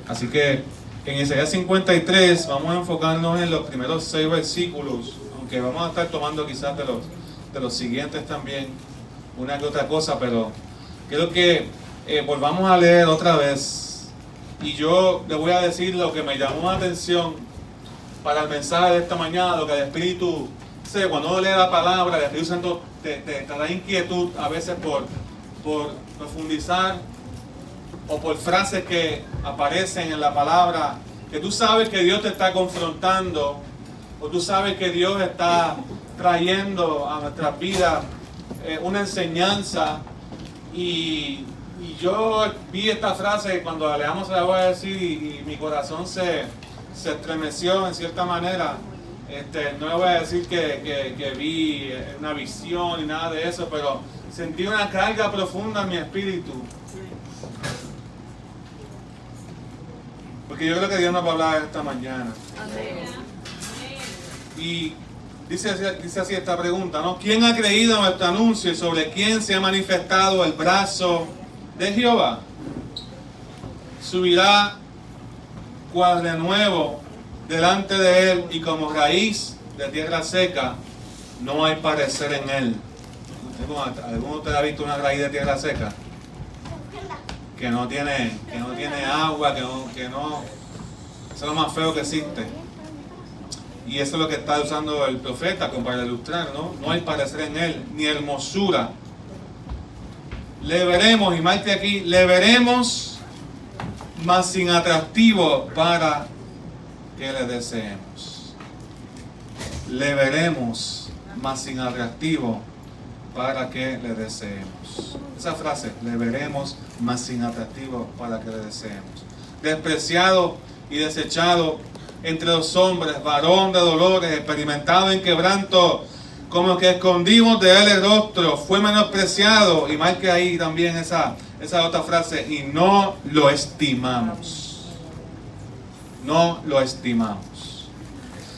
Así que en Isaías 53 vamos a enfocarnos en los primeros 6 versículos, aunque vamos a estar tomando quizás de los siguientes también, una que otra cosa, pero quiero que volvamos a leer otra vez. Y yo le voy a decir lo que me llamó la atención para el mensaje de esta mañana, lo que el Espíritu, cuando uno lee la palabra, el Espíritu Santo te da inquietud a veces por profundizar o por frases que aparecen en la palabra, que tú sabes que Dios te está confrontando, o tú sabes que Dios está trayendo a nuestras vidas una enseñanza. Y yo vi esta frase, cuando la leamos se la voy a decir, y mi corazón se estremeció en cierta manera. No le voy a decir que vi una visión y nada de eso, pero sentí una carga profunda en mi espíritu. Porque yo creo que Dios nos va a hablar esta mañana. Y dice así esta pregunta, ¿no? ¿Quién ha creído en nuestro anuncio y sobre quién se ha manifestado el brazo de Jehová? Subirá cual de nuevo delante de él, y como raíz de tierra seca, no hay parecer en él. ¿Alguno de ustedes ha visto una raíz de tierra seca? Que no tiene agua, que no, eso es lo más feo que existe. Y eso es lo que está usando el profeta como para ilustrar, ¿no? No hay parecer en él, ni hermosura. Le veremos, y marque aquí, le veremos, mas sin atractivo para que le deseemos. Le veremos, mas sin atractivo para que le deseemos. Esa frase, le veremos, mas sin atractivo para que le deseemos. Despreciado y desechado entre los hombres, varón de dolores, experimentado en quebranto, como que escondimos de él el rostro, fue menospreciado. Y marque ahí también esa otra frase, y no lo estimamos. No lo estimamos.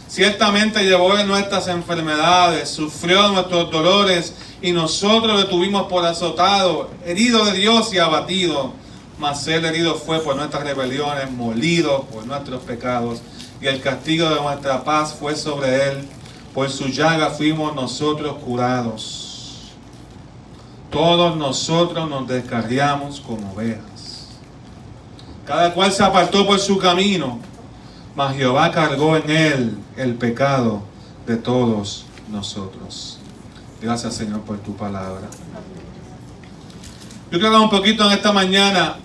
Ciertamente llevó en nuestras enfermedades, sufrió nuestros dolores, y nosotros le tuvimos por azotado, herido de Dios y abatido. Mas él herido fue por nuestras rebeliones, molido por nuestros pecados, y el castigo de nuestra paz fue sobre él. Por su llaga fuimos nosotros curados. Todos nosotros nos descarriamos como ovejas. Cada cual se apartó por su camino, mas Jehová cargó en él el pecado de todos nosotros. Gracias, Señor, por tu palabra. Yo quiero hablar un poquito en esta mañana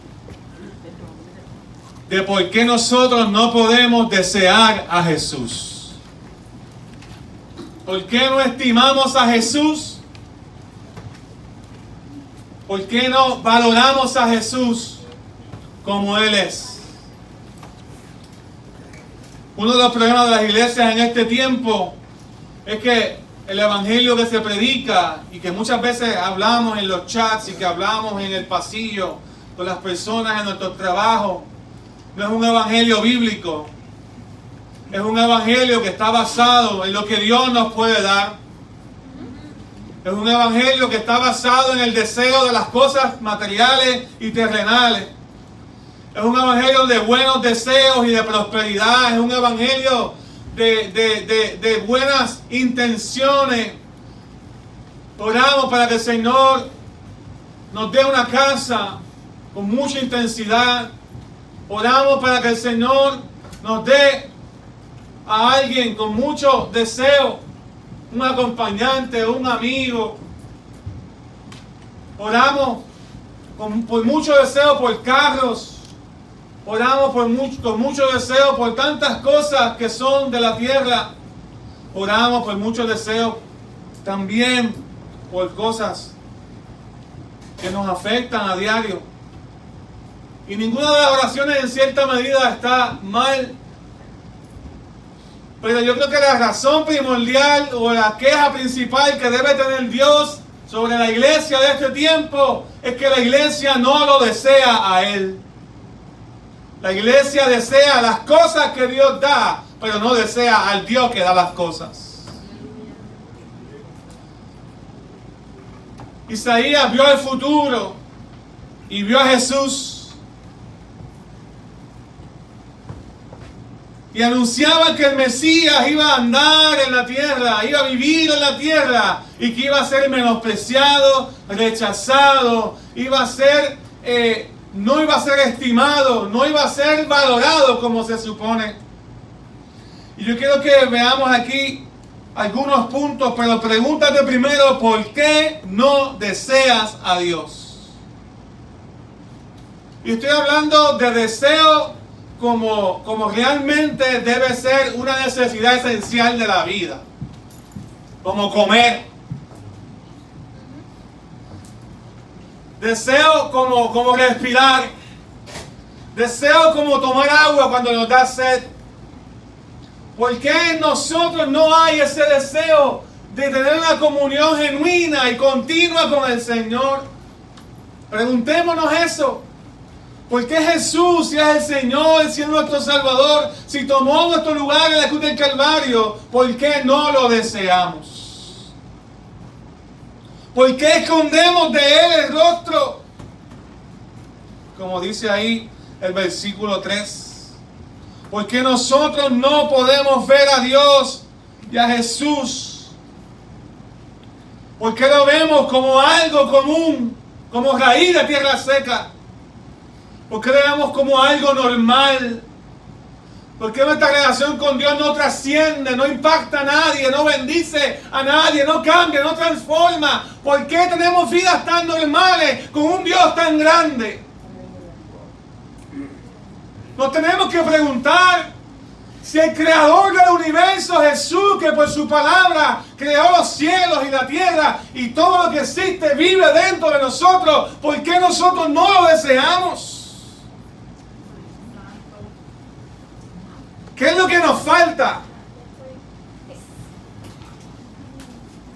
de por qué nosotros no podemos desear a Jesús. ¿Por qué no estimamos a Jesús? ¿Por qué no valoramos a Jesús como Él es? Uno de los problemas de las iglesias en este tiempo es que el evangelio que se predica y que muchas veces hablamos en los chats y que hablamos en el pasillo con las personas en nuestro trabajo, no es un evangelio bíblico. Es un evangelio que está basado en lo que Dios nos puede dar. Es un evangelio que está basado en el deseo de las cosas materiales y terrenales. Es un evangelio de buenos deseos y de prosperidad. Es un evangelio de buenas intenciones. Oramos para que el Señor nos dé una casa con mucha intensidad. Oramos para que el Señor nos dé a alguien con mucho deseo, un acompañante, un amigo. Oramos por mucho deseo por carros. Oramos con mucho deseo por tantas cosas que son de la tierra. Oramos por mucho deseo también por cosas que nos afectan a diario. Y ninguna de las oraciones en cierta medida está mal. Pero yo creo que la razón primordial o la queja principal que debe tener Dios sobre la iglesia de este tiempo es que la iglesia no lo desea a Él. La iglesia desea las cosas que Dios da, pero no desea al Dios que da las cosas. Isaías vio el futuro y vio a Jesús. y anunciaba que el Mesías iba a andar en la tierra, iba a vivir en la tierra, y que iba a ser menospreciado, rechazado, iba a ser, no iba a ser estimado, no iba a ser valorado como se supone. Y yo quiero que veamos aquí algunos puntos, pero pregúntate primero, ¿por qué no deseas a Dios? Y estoy hablando de deseo como realmente debe ser una necesidad esencial de la vida, como comer. Deseo como respirar. Deseo como tomar agua cuando nos da sed. ¿Por qué en nosotros no hay ese deseo de tener una comunión genuina y continua con el Señor? Preguntémonos eso. ¿Por qué Jesús, si es el Señor, si es nuestro Salvador, si tomó nuestro lugar en la cruz del Calvario, por qué no lo deseamos? ¿Por qué escondemos de Él el rostro? Como dice ahí el versículo 3. ¿Por qué nosotros no podemos ver a Dios y a Jesús? ¿Por qué lo vemos como algo común, como raíz de tierra seca? ¿Por qué lo vemos como algo normal? ¿Por qué nuestra relación con Dios no trasciende, no impacta a nadie, no bendice a nadie, no cambia, no transforma? ¿Por qué tenemos vidas tan normales con un Dios tan grande? Nos tenemos que preguntar si el creador del universo, Jesús, que por su palabra creó los cielos y la tierra y todo lo que existe, vive dentro de nosotros, ¿por qué nosotros no lo deseamos? ¿Qué es lo que nos falta?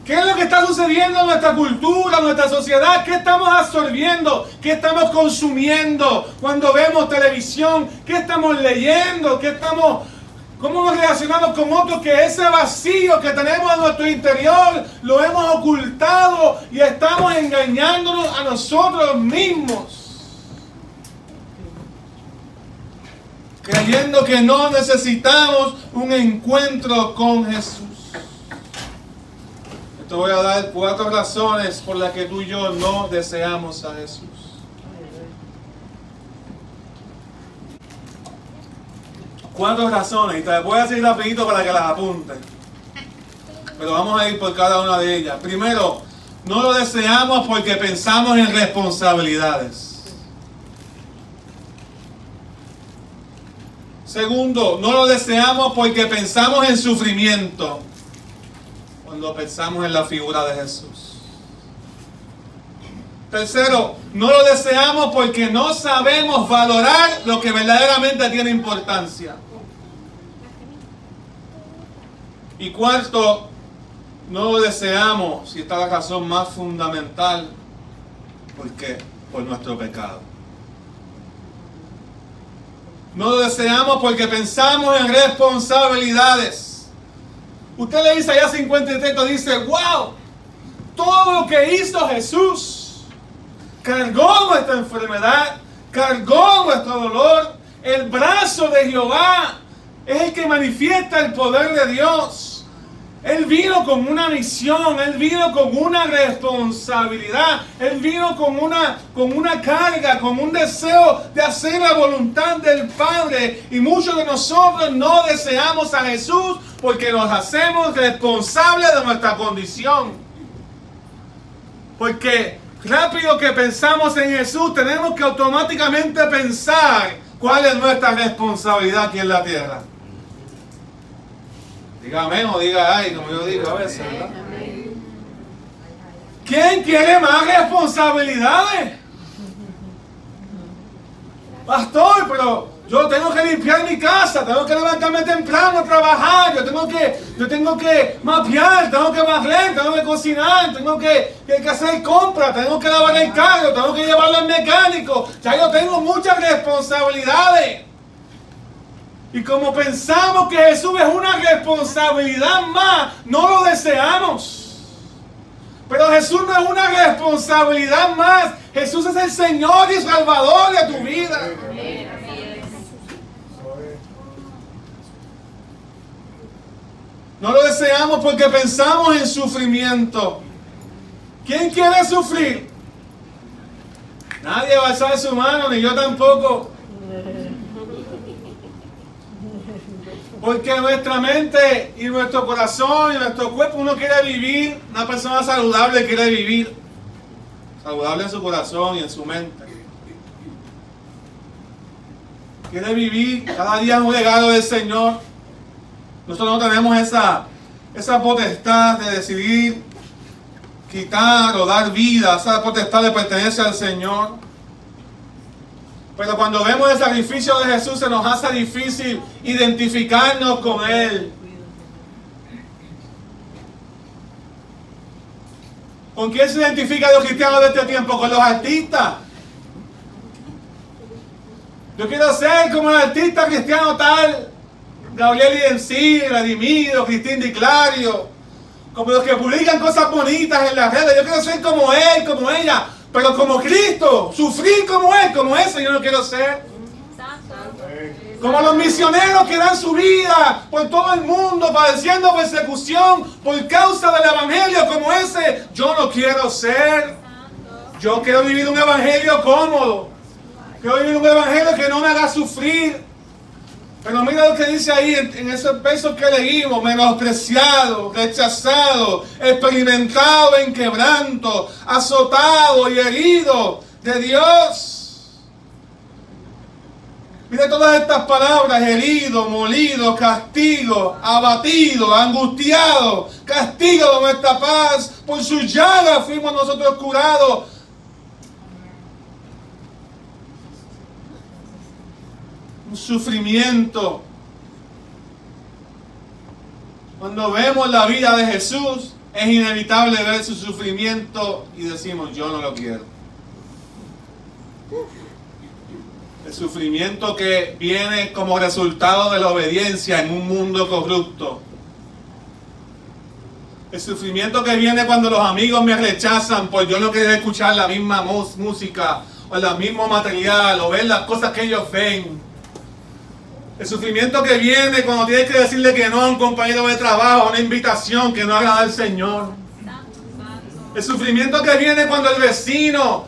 ¿Qué es lo que está sucediendo en nuestra cultura, en nuestra sociedad? ¿Qué estamos absorbiendo? ¿Qué estamos consumiendo cuando vemos televisión? ¿Qué estamos leyendo? ¿Cómo nos relacionamos con otros? Que ese vacío que tenemos en nuestro interior lo hemos ocultado y estamos engañándonos a nosotros mismos. Creyendo que no necesitamos un encuentro con Jesús. Te voy a dar 4 razones por las que tú y yo no deseamos a Jesús. Cuatro razones, y te las voy a decir rapidito para que las apuntes. Pero vamos a ir por cada una de ellas. Primero, no lo deseamos porque pensamos en responsabilidades. Segundo, no lo deseamos porque pensamos en sufrimiento. Cuando pensamos en la figura de Jesús. Tercero, no lo deseamos porque no sabemos valorar lo que verdaderamente tiene importancia. Y cuarto, no lo deseamos, y esta es la razón más fundamental, porque por nuestro pecado. No lo deseamos porque pensamos en responsabilidades. Usted le dice allá 53, dice, wow, todo lo que hizo Jesús, cargó nuestra enfermedad, cargó nuestro dolor, el brazo de Jehová es el que manifiesta el poder de Dios. Él vino con una misión, Él vino con una responsabilidad, Él vino con una carga, con un deseo de hacer la voluntad del Padre. Y muchos de nosotros no deseamos a Jesús porque nos hacemos responsables de nuestra condición. Porque rápido que pensamos en Jesús, tenemos que automáticamente pensar cuál es nuestra responsabilidad aquí en la tierra. Diga amén o diga ay, como yo digo a veces, ¿verdad? ¿Quién quiere más responsabilidades? Pastor, pero yo tengo que limpiar mi casa, tengo que levantarme temprano a trabajar, yo tengo que mapear, tengo que barrer, tengo que cocinar, tengo que hacer compras, tengo que lavar el carro, tengo que llevarlo al mecánico. Ya yo tengo muchas responsabilidades. Y como pensamos que Jesús es una responsabilidad más, no lo deseamos. Pero Jesús no es una responsabilidad más. Jesús es el Señor y Salvador de tu vida. No lo deseamos porque pensamos en sufrimiento. ¿Quién quiere sufrir? Nadie va a alzar su mano, ni yo tampoco. Porque nuestra mente y nuestro corazón y nuestro cuerpo, uno quiere vivir, una persona saludable quiere vivir. Saludable en su corazón y en su mente. Quiere vivir cada día un regalo del Señor. Nosotros no tenemos esa potestad de decidir quitar o dar vida. Esa potestad le pertenece al Señor. Pero cuando vemos el sacrificio de Jesús se nos hace difícil identificarnos con Él. ¿Con quién se identifican los cristianos de este tiempo? Con los artistas. Yo quiero ser como el artista cristiano tal, Gabriel Idensi, Vladimiro, Cristín Di Clario, como los que publican cosas bonitas en las redes. Yo quiero ser como él, como ella, pero como Cristo, sufrir como él, como eso yo no quiero ser. Como los misioneros que dan su vida por todo el mundo, padeciendo persecución por causa del evangelio como ese, yo no quiero ser. Yo quiero vivir un evangelio cómodo. Quiero vivir un evangelio que no me haga sufrir. Pero mira lo que dice ahí en esos versos que leímos: menospreciado, rechazado, experimentado en quebranto, azotado y herido de Dios. Mira todas estas palabras: herido, molido, castigo, abatido, angustiado, castigo de nuestra paz, por sus llagas fuimos nosotros curados. Un sufrimiento. Cuando vemos la vida de Jesús, es inevitable ver su sufrimiento y decimos, yo no lo quiero. El sufrimiento que viene como resultado de la obediencia en un mundo corrupto. El sufrimiento que viene cuando los amigos me rechazan por yo no querer escuchar la misma música o el mismo material o ver las cosas que ellos ven. El sufrimiento que viene cuando tienes que decirle que no a un compañero de trabajo, a una invitación que no agrada al Señor. El sufrimiento que viene cuando el vecino,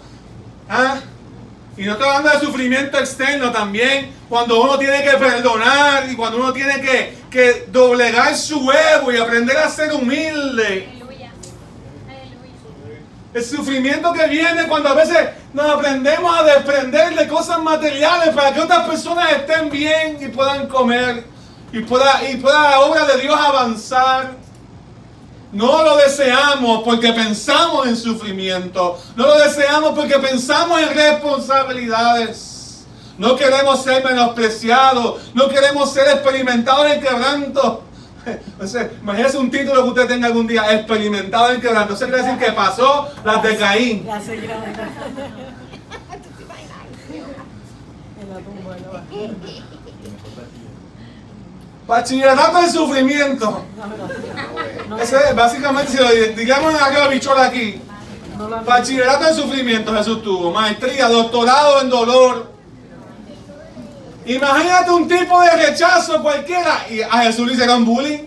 y no estoy hablando de sufrimiento externo también, cuando uno tiene que perdonar y cuando uno tiene que doblegar su ego y aprender a ser humilde. El sufrimiento que viene cuando a veces nos aprendemos a desprender de cosas materiales para que otras personas estén bien y puedan comer y pueda la obra de Dios avanzar. No lo deseamos porque pensamos en sufrimiento. No lo deseamos porque pensamos en responsabilidades. No queremos ser menospreciados. No queremos ser experimentados en quebranto. Imagínese un título que usted tenga algún día: experimentado en quebranto. Eso quiere decir que pasó las de Caín. Bachillerato en sufrimiento. Ese es básicamente, si lo digamos en aquella bichola aquí, bachillerato en sufrimiento Jesús tuvo. Maestría, doctorado en dolor. Imagínate un tipo de rechazo cualquiera y a Jesús le hicieron bullying.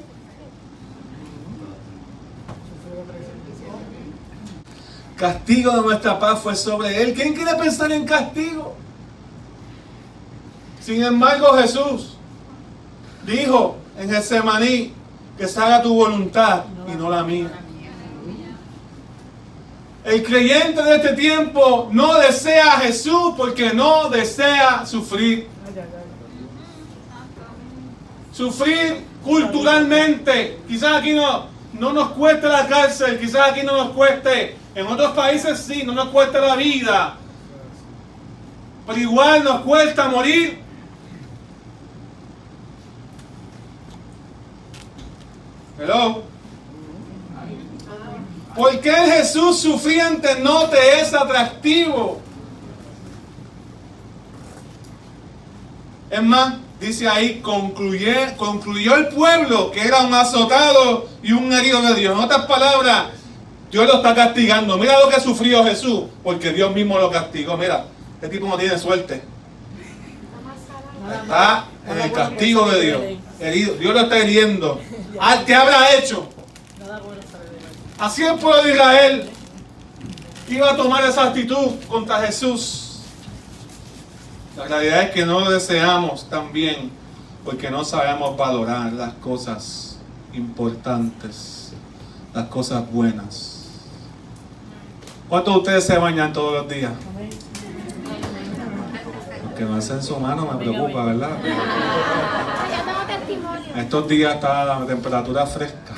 Castigo de nuestra paz fue sobre él. ¿Quién quiere pensar en castigo? Sin embargo, Jesús dijo en Getsemaní que se haga tu voluntad y no la mía. El creyente de este tiempo no desea a Jesús porque no desea sufrir. Sufrir culturalmente. Quizás aquí no nos cueste la cárcel, quizás aquí no nos cueste, en otros países sí, no nos cueste la vida. Pero igual nos cuesta morir. Hello. ¿Por qué el Jesús sufriente no te es atractivo? Es más, dice ahí, concluyó el pueblo que era un azotado y un herido de Dios. En otras palabras, Dios lo está castigando. Mira lo que sufrió Jesús, porque Dios mismo lo castigó. Mira, este tipo no tiene suerte. Está en el castigo de Dios. herido. Dios lo está hiriendo. ¿Qué habrá hecho? Así el pueblo de Israel iba a tomar esa actitud contra Jesús. La realidad es que no lo deseamos también porque no sabemos valorar las cosas importantes, las cosas buenas. ¿Cuántos de ustedes se bañan todos los días? Los que no hacen su mano me preocupa, ¿verdad? Estos días está la temperatura fresca.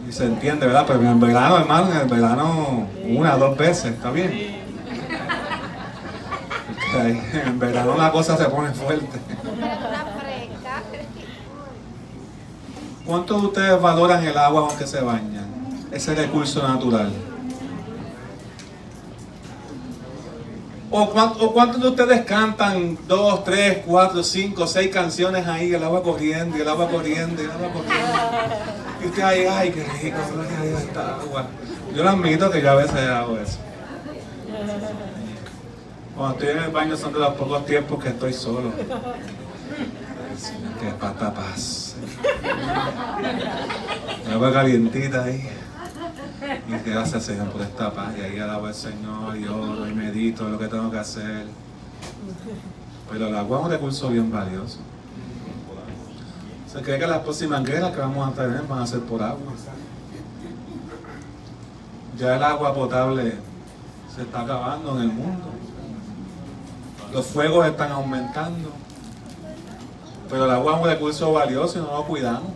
Y se entiende, ¿verdad? Pero en el verano, hermano, en el verano 1 o 2 veces, ¿está bien? Porque en el verano la cosa se pone fuerte. ¿Cuántos de ustedes valoran el agua con que se bañan? Ese recurso natural. ¿O cuántos de ustedes cantan 2, 3, 4, 5, 6 canciones ahí, el agua corriendo, y el agua corriendo, y el agua corriendo? Y usted ahí, ay, qué rico, ay, esta agua. Yo lo admito que yo a veces hago eso. Cuando estoy en el baño son de los pocos tiempos que estoy solo. Que pata paz. El agua calientita ahí. Y gracias, Señor, por esta paz. Y ahí alabo al Señor y oro y medito lo que tengo que hacer. Pero el agua es un recurso bien valioso. Se cree que las próximas guerras que vamos a tener van a ser por agua. Ya el agua potable se está acabando en el mundo. Los fuegos están aumentando. Pero el agua es un recurso valioso y no lo cuidamos.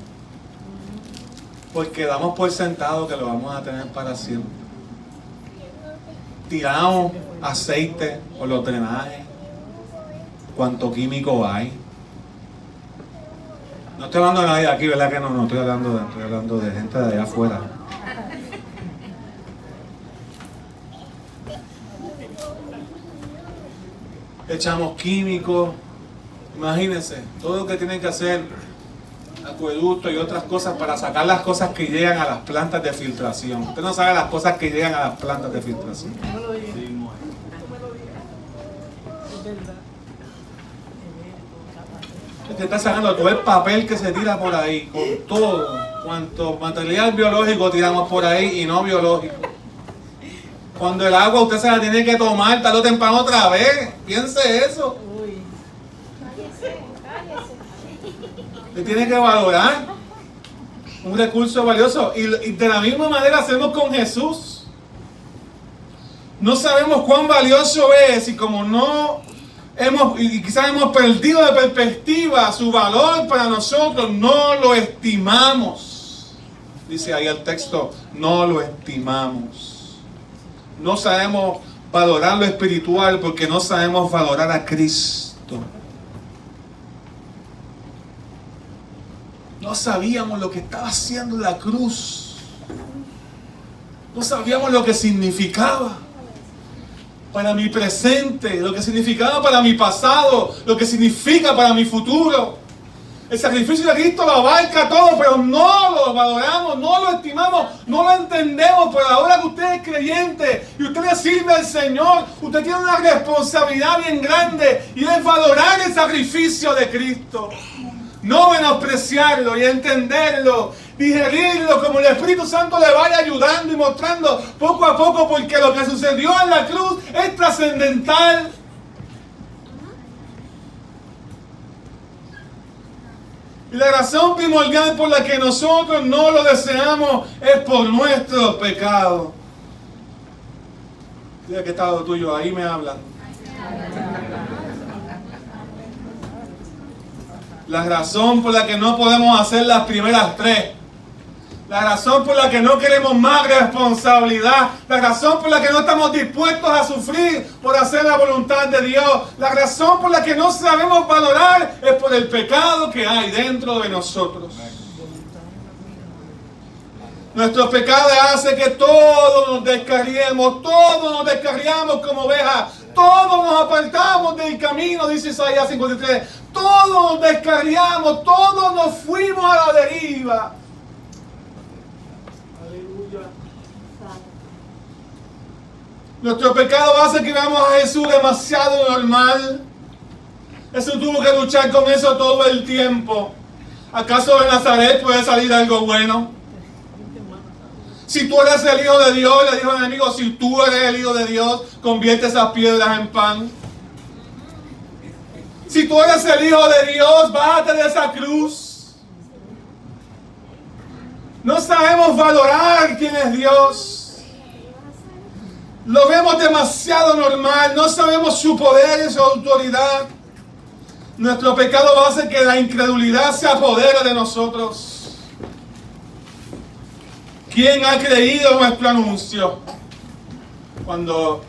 Porque damos por sentado que lo vamos a tener para siempre. Tiramos aceite por los drenajes. Cuánto químico hay. No estoy hablando de nadie aquí, ¿verdad que no? No estoy hablando de gente de allá afuera. Echamos químicos. Imagínense, todo lo que tienen que hacer acueducto y otras cosas para sacar las cosas que llegan a las plantas de filtración. Usted no sabe las cosas que llegan a las plantas de filtración. Usted está sacando todo el papel que se tira por ahí, con todo, cuanto material biológico tiramos por ahí y no biológico. Cuando el agua usted se la tiene que tomar tarde o temprano otra vez, piense eso. Usted tiene que valorar un recurso valioso y de la misma manera hacemos con Jesús. No sabemos cuán valioso es y como no quizás hemos perdido de perspectiva su valor para nosotros, no lo estimamos. Dice ahí el texto, no lo estimamos. No sabemos valorar lo espiritual porque no sabemos valorar a Cristo. No sabíamos lo que estaba haciendo la cruz. No sabíamos lo que significaba para mi presente, lo que significaba para mi pasado, lo que significa para mi futuro. El sacrificio de Cristo lo abarca todo, pero no lo valoramos, no lo estimamos, no lo entendemos. Pero ahora que usted es creyente y usted le sirve al Señor, usted tiene una responsabilidad bien grande y es valorar el sacrificio de Cristo. No menospreciarlo y entenderlo, digerirlo como el Espíritu Santo le vaya ayudando y mostrando poco a poco, porque lo que sucedió en la cruz es trascendental. Y la razón primordial por la que nosotros no lo deseamos es por nuestro pecado. Mira que está lo tuyo, ahí me hablan. La razón por la que no podemos hacer las primeras 3. La razón por la que no queremos más responsabilidad. La razón por la que no estamos dispuestos a sufrir por hacer la voluntad de Dios. La razón por la que no sabemos valorar es por el pecado que hay dentro de nosotros. Nuestro pecado hace que todos nos descarriemos como ovejas. Todos nos apartamos del camino, dice Isaías 53. Todos nos descarriamos, todos nos fuimos a la deriva. Aleluya. Nuestro pecado hace que veamos a Jesús demasiado normal. Jesús tuvo que luchar con eso todo el tiempo. ¿Acaso de Nazaret puede salir algo bueno? Si tú eres el Hijo de Dios, le dijo al enemigo, si tú eres el Hijo de Dios, convierte esas piedras en pan. Si tú eres el Hijo de Dios, bájate de esa cruz. No sabemos valorar quién es Dios. Lo vemos demasiado normal. No sabemos su poder y su autoridad. Nuestro pecado va a hacer que la incredulidad se apodere de nosotros. ¿Quién ha creído nuestro anuncio? Cuando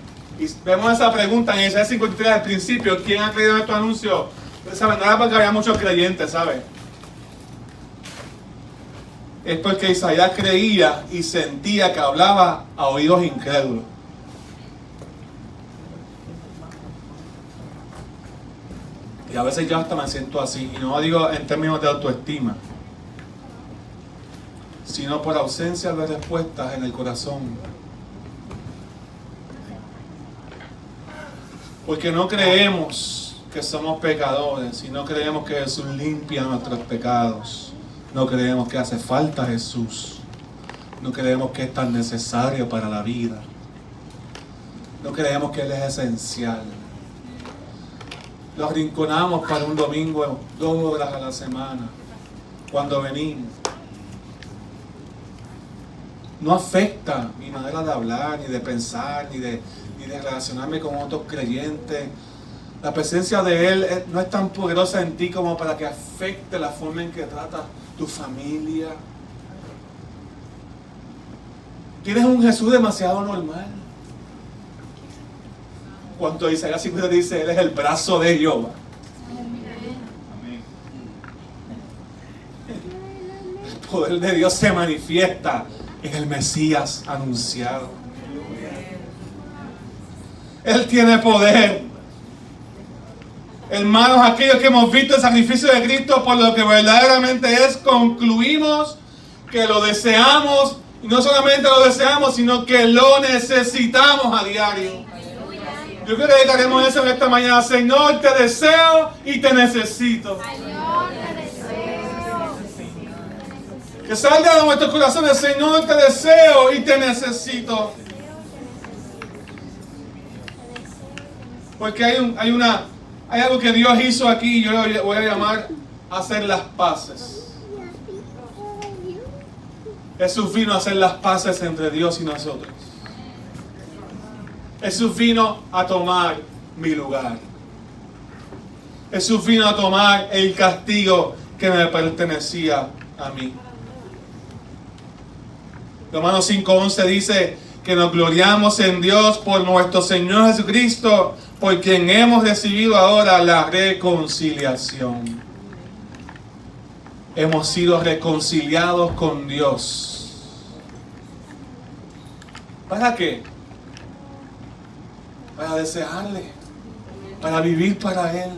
vemos esa pregunta en Isaías 53 al principio, ¿quién ha creído nuestro anuncio? Ustedes saben, no era porque había muchos creyentes, ¿saben? Es porque Isaías creía y sentía que hablaba a oídos incrédulos. Y a veces yo hasta me siento así, y no lo digo en términos de autoestima, sino por ausencia de respuestas en el corazón. Porque no creemos que somos pecadores, y no creemos que Jesús limpia nuestros pecados. No creemos que hace falta Jesús. No creemos que es tan necesario para la vida. No creemos que Él es esencial. Lo arrinconamos para un domingo 2 horas a la semana, cuando venimos. No afecta mi manera de hablar, ni de pensar, ni de relacionarme con otros creyentes. La presencia de Él no es tan poderosa en ti como para que afecte la forma en que tratas tu familia. Tienes un Jesús demasiado normal. Cuando Isaías 50 dice, Él es el brazo de Jehová. El poder de Dios se manifiesta en el Mesías anunciado. Él tiene poder. Hermanos, aquellos que hemos visto el sacrificio de Cristo por lo que verdaderamente es, concluimos que lo deseamos, y no solamente lo deseamos, sino que lo necesitamos a diario. Yo creo que dedicaremos eso en esta mañana. Señor, te deseo y te necesito. Que salga de nuestros corazones, Señor, te deseo y te necesito. Porque hay algo que Dios hizo aquí, y yo lo voy a llamar hacer las paces. Jesús vino a hacer las paces entre Dios y nosotros. Jesús vino a tomar mi lugar. Jesús vino a tomar el castigo que me pertenecía a mí. Romanos 5:11 dice que nos gloriamos en Dios por nuestro Señor Jesucristo, por quien hemos recibido ahora la reconciliación. Hemos sido reconciliados con Dios. ¿Para qué? Para desearle, para vivir para Él,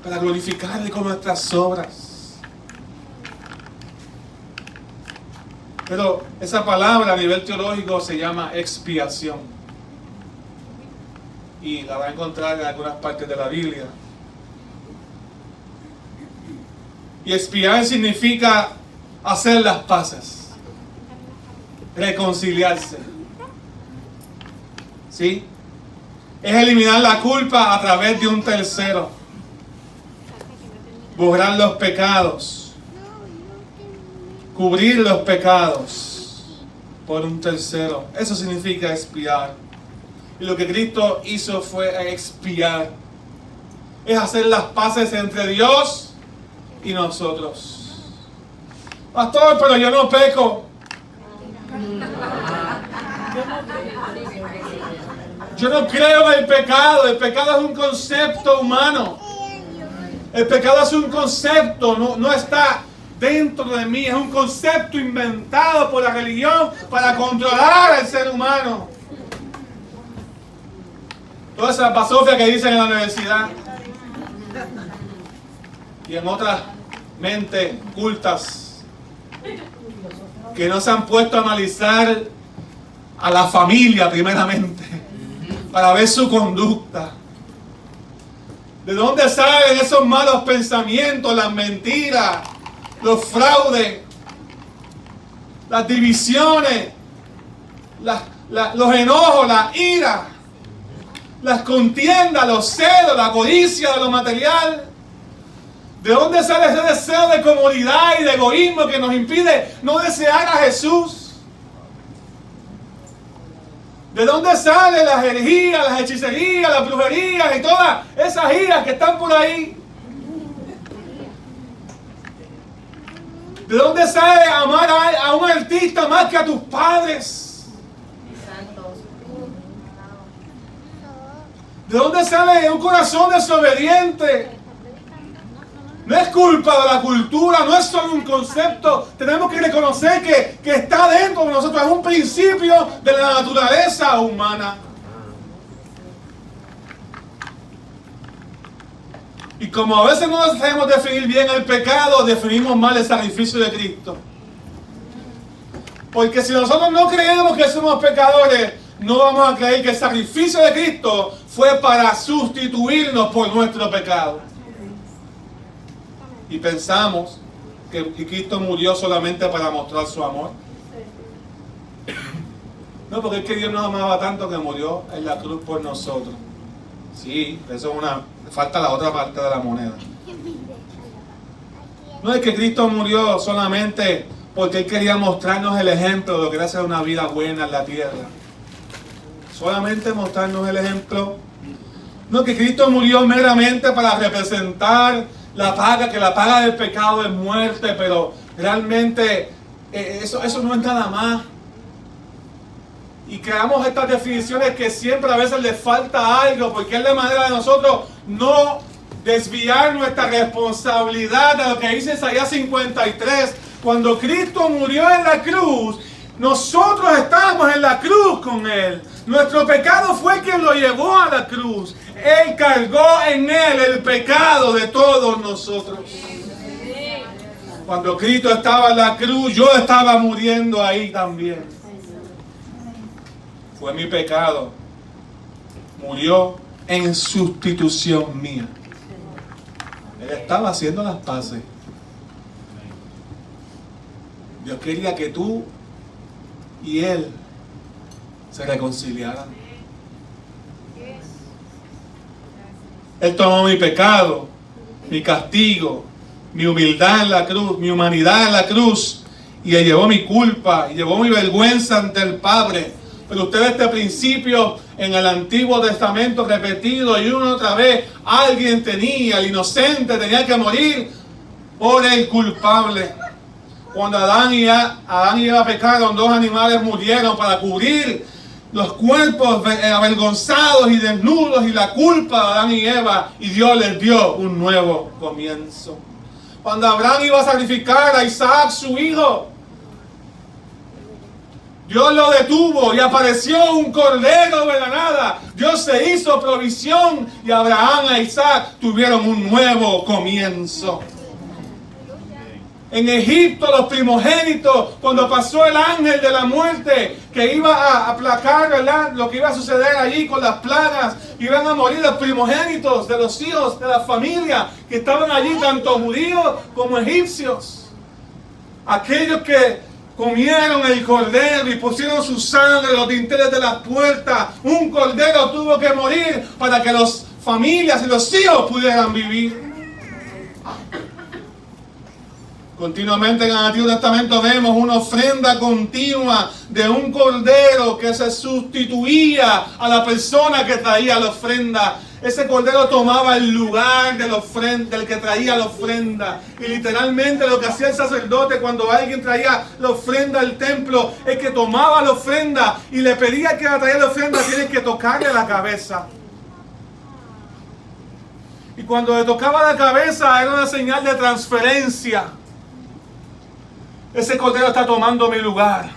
para glorificarle con nuestras obras. Pero esa palabra a nivel teológico se llama expiación, y la va a encontrar en algunas partes de la Biblia. Y expiar significa hacer las paces, reconciliarse, ¿sí? Es eliminar la culpa a través de un tercero, borrar los pecados, cubrir los pecados por un tercero. Eso significa expiar. Y lo que Cristo hizo fue expiar. Es hacer las paces entre Dios y nosotros. Pastor, pero yo no peco. Yo no creo en el pecado. El pecado es un concepto humano. El pecado es un concepto, no está dentro de mí. Es un concepto inventado por la religión para controlar al ser humano. Toda esa basofia que dicen en la universidad y en otras mentes cultas que no se han puesto a analizar a la familia primeramente para ver su conducta. ¿De dónde salen esos malos pensamientos, las mentiras, los fraudes, las divisiones, los enojos, la ira, las contiendas, los celos, la codicia de lo material? ¿De dónde sale ese deseo de comodidad y de egoísmo que nos impide no desear a Jesús? ¿De dónde salen las herejías, las hechicerías, las brujerías y todas esas iras que están por ahí? ¿De dónde sale amar a un artista más que a tus padres? ¿De dónde sale un corazón desobediente? No es culpa de la cultura, no es solo un concepto. Tenemos que reconocer que está dentro de nosotros, es un principio de la naturaleza humana. Y como a veces no sabemos definir bien el pecado, definimos mal el sacrificio de Cristo. Porque si nosotros no creemos que somos pecadores, no vamos a creer que el sacrificio de Cristo fue para sustituirnos por nuestro pecado. Y pensamos que Cristo murió solamente para mostrar su amor. No, porque es que Dios nos amaba tanto que murió en la cruz por nosotros. Sí, eso es falta la otra parte de la moneda. No es que Cristo murió solamente porque Él quería mostrarnos el ejemplo de lo que era ser una vida buena en la tierra. Solamente mostrarnos el ejemplo. No, que Cristo murió meramente para representar la paga del pecado es muerte, pero realmente eso no es nada más. Y creamos estas definiciones que siempre a veces les falta algo, porque es la manera de nosotros no desviar nuestra responsabilidad de lo que dice Isaías 53. Cuando Cristo murió en la cruz, nosotros estábamos en la cruz con Él. Nuestro pecado fue quien lo llevó a la cruz. Él cargó en Él el pecado de todos nosotros. Cuando Cristo estaba en la cruz, yo estaba muriendo ahí también. Fue mi pecado. Murió en sustitución mía. Él estaba haciendo las paces. Dios quería que tú y Él se reconciliaran. Él tomó mi pecado, mi castigo, mi humildad en la cruz, mi humanidad en la cruz, y Él llevó mi culpa, y llevó mi vergüenza ante el Padre. Pero usted ve este principio en el Antiguo Testamento repetido y una y otra vez. Alguien tenía, el inocente tenía que morir por el culpable. Cuando Adán y Eva pecaron, dos animales murieron para cubrir los cuerpos avergonzados y desnudos y la culpa de Adán y Eva, y Dios les dio un nuevo comienzo. Cuando Abraham iba a sacrificar a Isaac, su hijo, Dios lo detuvo y apareció un cordero de la nada. Dios se hizo provisión y Abraham e Isaac tuvieron un nuevo comienzo. En Egipto los primogénitos, cuando pasó el ángel de la muerte que iba a aplacar, ¿verdad?, lo que iba a suceder allí con las plagas, iban a morir los primogénitos de los hijos de la familia que estaban allí, tanto judíos como egipcios. Aquellos que comieron el cordero y pusieron su sangre en los dinteles de las puertas. Un cordero tuvo que morir para que las familias y los hijos pudieran vivir. Continuamente en el Antiguo Testamento vemos una ofrenda continua de un cordero que se sustituía a la persona que traía la ofrenda. Ese cordero tomaba el lugar del que traía la ofrenda. Y literalmente lo que hacía el sacerdote cuando alguien traía la ofrenda al templo es que tomaba la ofrenda y le pedía que la traía la ofrenda, tiene que tocarle la cabeza. Y cuando le tocaba la cabeza era una señal de transferencia. Ese cordero está tomando mi lugar.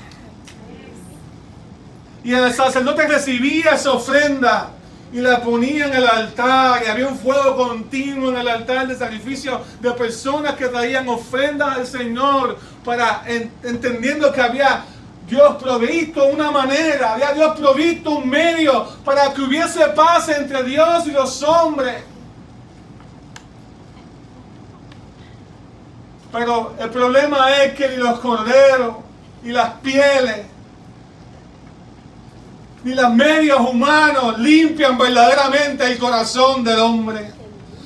Y el sacerdote recibía esa ofrenda y la ponía en el altar. Y había un fuego continuo en el altar de sacrificio de personas que traían ofrendas al Señor, entendiendo que había Dios provisto una manera, había Dios provisto un medio para que hubiese paz entre Dios y los hombres. Pero el problema es que ni los corderos, ni las pieles, ni las medias humanos limpian verdaderamente el corazón del hombre.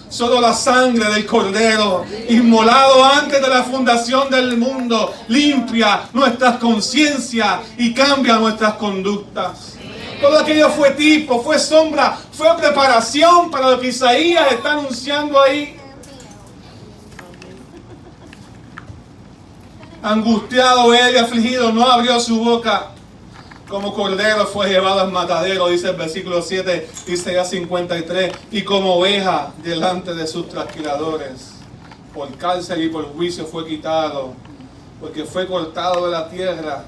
Solo la sangre del Cordero, inmolado antes de la fundación del mundo, limpia nuestras conciencias y cambia nuestras conductas. Todo aquello fue tipo, fue sombra, fue preparación para lo que Isaías está anunciando ahí. Angustiado él y afligido, no abrió su boca. Como cordero fue llevado al matadero, dice el versículo 7, dice ya 53, y como oveja delante de sus trasquiladores, por cárcel y por juicio fue quitado, porque fue cortado de la tierra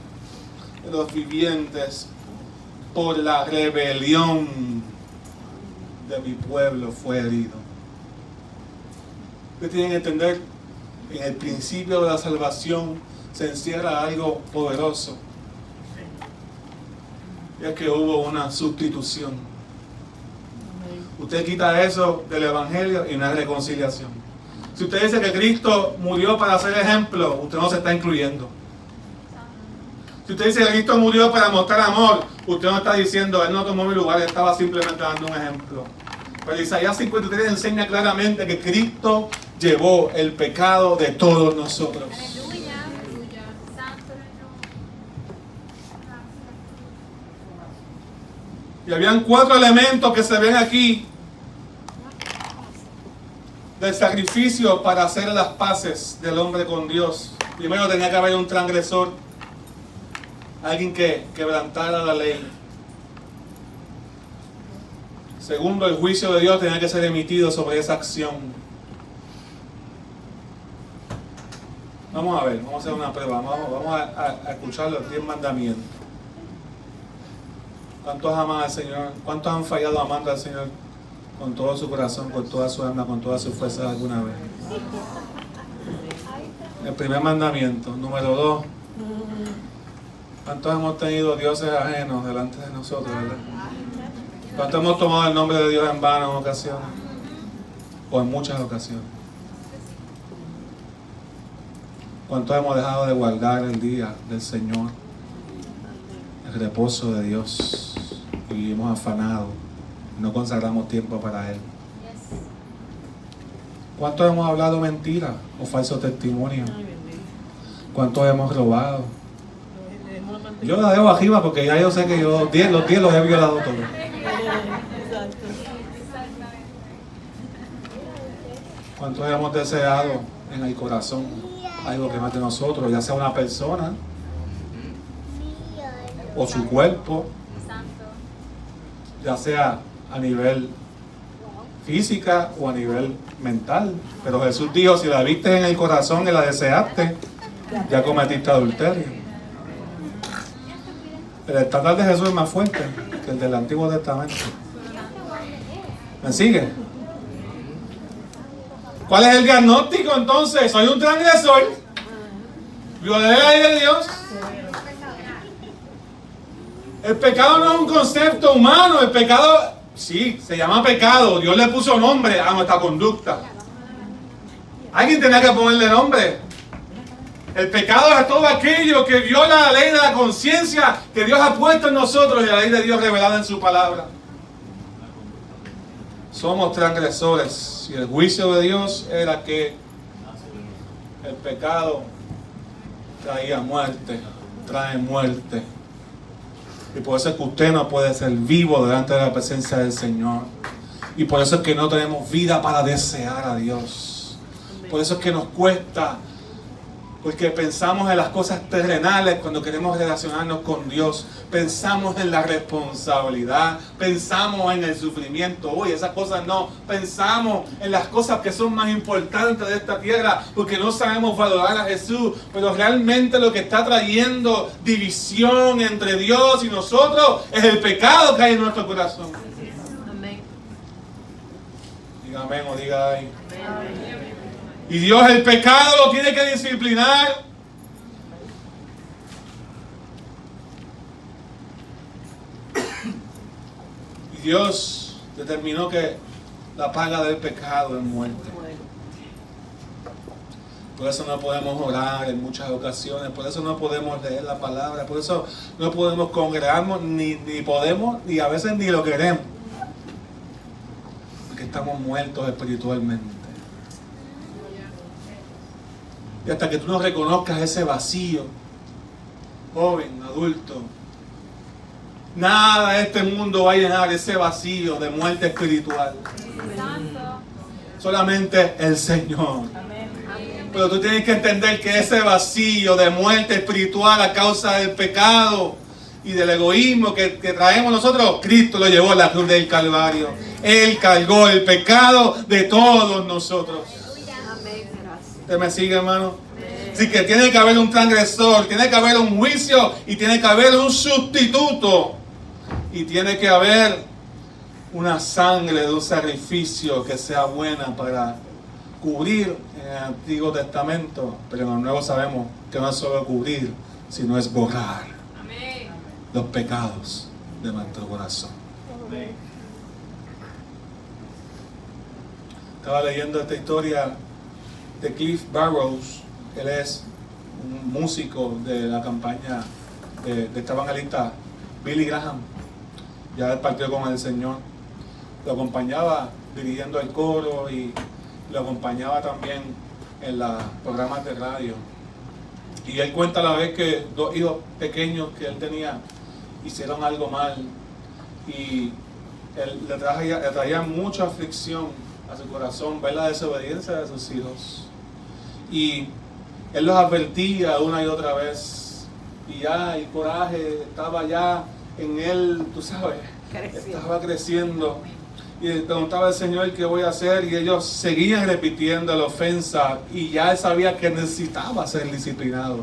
de los vivientes, por la rebelión de mi pueblo fue herido. Ustedes tienen que entender, en el principio de la salvación se encierra algo poderoso. Y es que hubo una sustitución. Usted quita eso del Evangelio y no hay reconciliación. Si usted dice que Cristo murió para ser ejemplo, usted no se está incluyendo. Si usted dice que Cristo murió para mostrar amor, usted no está diciendo, Él no tomó mi lugar, Él estaba simplemente dando un ejemplo. Pero Isaías 53 enseña claramente que Cristo llevó el pecado de todos nosotros. Y habían 4 elementos que se ven aquí del sacrificio para hacer las paces del hombre con Dios. Primero tenía que haber un transgresor, alguien que quebrantara la ley. Segundo, el juicio de Dios tenía que ser emitido sobre esa acción. Vamos a ver, vamos a hacer una prueba, vamos a escuchar los 10 mandamientos. ¿Cuántos aman al Señor? ¿Cuántos han fallado amando al Señor con todo su corazón, con toda su alma, con todas sus fuerzas alguna vez? El primer mandamiento. Número 2. ¿Cuántos hemos tenido dioses ajenos delante de nosotros, verdad? ¿Cuántos hemos tomado el nombre de Dios en vano en ocasiones? O en muchas ocasiones. ¿Cuántos hemos dejado de guardar el día del Señor? El reposo de Dios, y vivimos afanados, no consagramos tiempo para Él. ¿Cuántos hemos hablado mentiras o falso testimonio? ¿Cuántos hemos robado? Yo la dejo arriba porque ya yo sé que los 10 los he violado todos. ¿Cuántos hemos deseado en el corazón algo que no es de nosotros, ya sea una persona o su cuerpo, ya sea a nivel física o a nivel mental? Pero Jesús dijo, si la viste en el corazón y la deseaste, ya cometiste adulterio. El estándar de Jesús es más fuerte que el del Antiguo Testamento. ¿Me sigue? ¿Cuál es el diagnóstico entonces? Soy un transgresor, violé la ley de Dios. El pecado no es un concepto humano, el pecado, sí, se llama pecado. Dios le puso nombre a nuestra conducta. Alguien tenía que ponerle nombre. El pecado es todo aquello que viola la ley de la conciencia que Dios ha puesto en nosotros y la ley de Dios revelada en su palabra. Somos transgresores y el juicio de Dios era que el pecado traía muerte, trae muerte. Y por eso es que usted no puede ser vivo delante de la presencia del Señor. Y por eso es que no tenemos vida para desear a Dios. Por eso es que nos cuesta. Porque pensamos en las cosas terrenales cuando queremos relacionarnos con Dios. Pensamos en la responsabilidad. Pensamos en el sufrimiento. Uy, esas cosas no. Pensamos en las cosas que son más importantes de esta tierra. Porque no sabemos valorar a Jesús. Pero realmente lo que está trayendo división entre Dios y nosotros es el pecado que hay en nuestro corazón. Amén. Diga amén o diga ay. Amén. Y Dios el pecado lo tiene que disciplinar. Y Dios determinó que la paga del pecado es muerte. Por eso no podemos orar en muchas ocasiones, por eso no podemos leer la palabra, por eso no podemos congregarnos, ni podemos, ni a veces ni lo queremos. Porque estamos muertos espiritualmente. Y hasta que tú no reconozcas ese vacío, joven, adulto, nada de este mundo va a llenar ese vacío de muerte espiritual. Solamente el Señor. Pero tú tienes que entender que ese vacío de muerte espiritual a causa del pecado y del egoísmo que traemos nosotros, Cristo lo llevó a la cruz del Calvario. Él cargó el pecado de todos nosotros. ¿Usted me sigue, hermano? Así que tiene que haber un transgresor, tiene que haber un juicio y tiene que haber un sustituto. Y tiene que haber una sangre de un sacrificio que sea buena para cubrir en el Antiguo Testamento, pero en el Nuevo sabemos que no es solo cubrir, sino es borrar los pecados de nuestro corazón. Estaba leyendo esta historia de Cliff Barrows. Él es un músico de la campaña de esta evangelista Billy Graham. Ya él partió con el Señor. Lo acompañaba dirigiendo el coro y lo acompañaba también en los programas de radio. Y él cuenta a la vez que 2 hijos pequeños que él tenía hicieron algo mal. Y él le traía mucha aflicción a su corazón ver la desobediencia de sus hijos. Y él los advertía una y otra vez. Y ya el coraje estaba ya en él, tú sabes, estaba creciendo. Y le preguntaba al Señor qué voy a hacer, y ellos seguían repitiendo la ofensa, y ya él sabía que necesitaban ser disciplinados.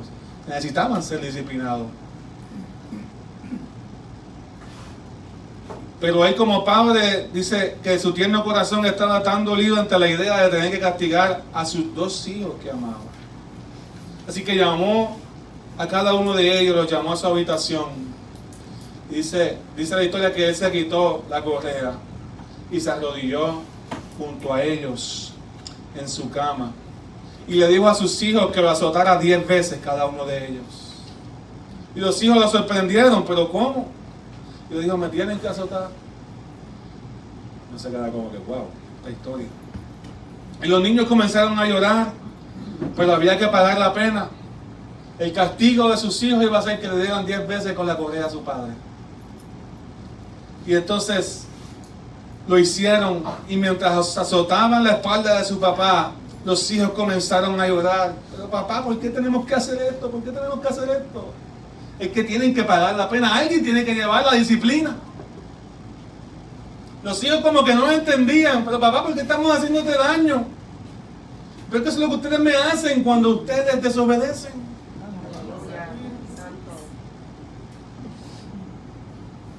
Pero él como padre dice que su tierno corazón estaba tan dolido ante la idea de tener que castigar a sus 2 hijos que amaba. Así que llamó a cada uno de ellos, los llamó a su habitación. Dice la historia que él se quitó la correa y se arrodilló junto a ellos en su cama. Y le dijo a sus hijos que lo azotara 10 veces cada uno de ellos. Y los hijos lo sorprendieron, ¿pero cómo? Y le dijo, ¿me tienen que azotar? No se queda como que, wow, esta historia. Y los niños comenzaron a llorar, pero había que pagar la pena. El castigo de sus hijos iba a ser que le dieran 10 veces con la correa a su padre. Y entonces lo hicieron, y mientras azotaban la espalda de su papá, los hijos comenzaron a llorar. Pero papá, ¿por qué tenemos que hacer esto? ¿Por qué tenemos que hacer esto? Es que tienen que pagar la pena. Alguien tiene que llevar la disciplina. Los hijos como que no lo entendían. Pero papá, ¿por qué estamos haciéndote daño? Pero es que eso es lo que ustedes me hacen cuando ustedes desobedecen.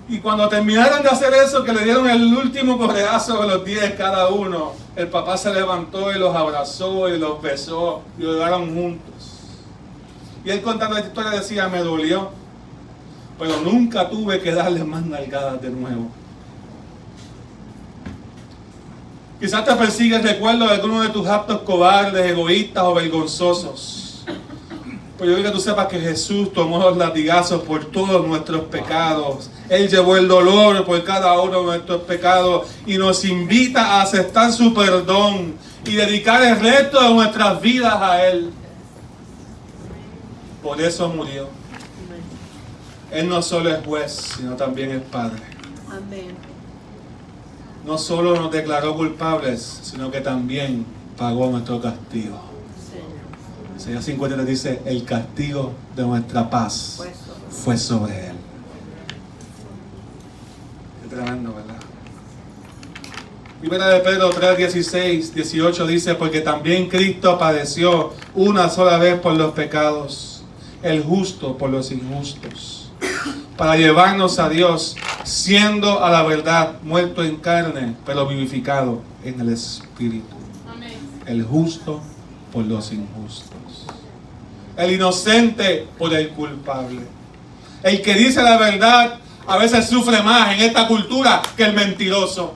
Y cuando terminaron de hacer eso, que le dieron el último correazo de los 10 cada uno, el papá se levantó y los abrazó y los besó y lloraron juntos. Y él contando esta historia decía, me dolió, pero nunca tuve que darle más nalgadas de nuevo. Quizás te persigue el recuerdo de alguno de tus actos cobardes, egoístas o vergonzosos. Pero yo quiero que tú sepas que Jesús tomó los latigazos por todos nuestros pecados. Él llevó el dolor por cada uno de nuestros pecados y nos invita a aceptar su perdón y dedicar el resto de nuestras vidas a Él. Por eso murió. Él no solo es juez, sino también es Padre. Amén. No solo nos declaró culpables, sino que también pagó nuestro castigo. Isaías 53 dice, el castigo de nuestra paz fue sobre Él. Qué tremendo, ¿verdad? Primera de Pedro 3, 16, 18 dice, porque también Cristo padeció una sola vez por los pecados, el justo por los injustos, para llevarnos a Dios, siendo a la verdad muerto en carne, pero vivificado en el Espíritu. Amén. El justo por los injustos. El inocente por el culpable. El que dice la verdad a veces sufre más en esta cultura que el mentiroso.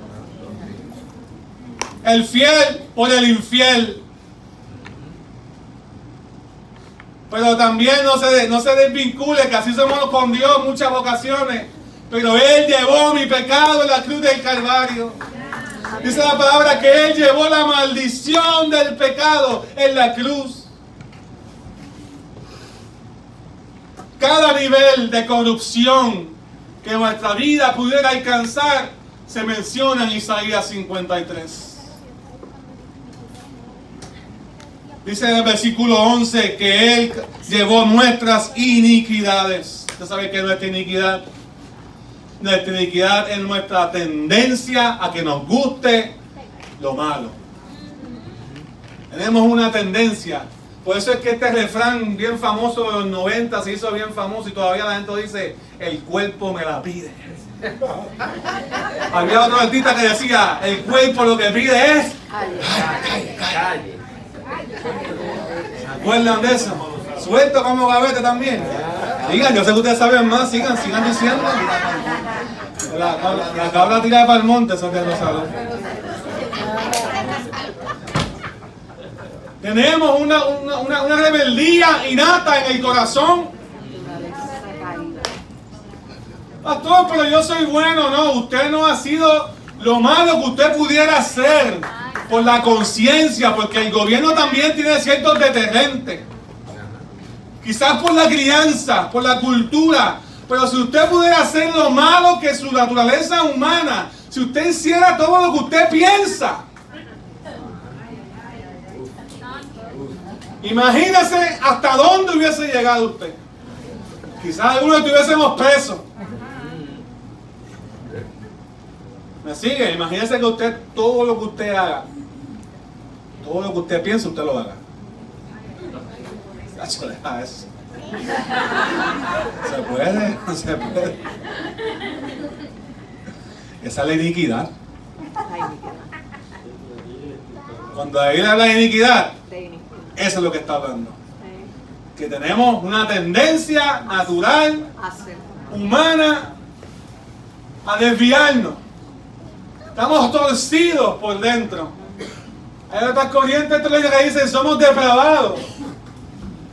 El fiel por el infiel. Pero también no se desvincule, que así somos con Dios en muchas ocasiones. Pero Él llevó mi pecado en la cruz del Calvario. Dice la palabra que Él llevó la maldición del pecado en la cruz. Cada nivel de corrupción que nuestra vida pudiera alcanzar se menciona en Isaías 53. Dice en el versículo 11 que Él llevó nuestras iniquidades. ¿Usted sabe qué es nuestra iniquidad? Nuestra iniquidad es nuestra tendencia a que nos guste lo malo. Tenemos una tendencia. Por eso es que este refrán bien famoso de los 90 se hizo bien famoso y todavía la gente dice, el cuerpo me la pide. Había otro artista que decía, el cuerpo lo que pide es calle. ¿Se acuerdan de eso? Suelto como gavete también. Sigan, yo sé que ustedes saben más, sigan diciendo. La cabra tirada para el monte, eso que no saben. Tenemos una rebeldía innata en el corazón. Pastor, pero yo soy bueno. No, usted no ha sido lo malo que usted pudiera hacer por la conciencia, porque el gobierno también tiene ciertos deterrentes. Quizás por la crianza, por la cultura. Pero si usted pudiera hacer lo malo que su naturaleza humana, si usted hiciera todo lo que usted piensa, imagínese hasta dónde hubiese llegado usted. Quizás algunos estuviésemos presos. ¿Me sigue? Imagínese que usted, todo lo que usted haga, todo lo que usted piensa, usted lo haga. Eso. ¿Se puede? No se puede. Esa es la iniquidad. Cuando David habla de iniquidad, eso es lo que está hablando. Que tenemos una tendencia natural, humana, a desviarnos. Estamos torcidos por dentro. Hay otras corrientes teológicas que dicen somos depravados.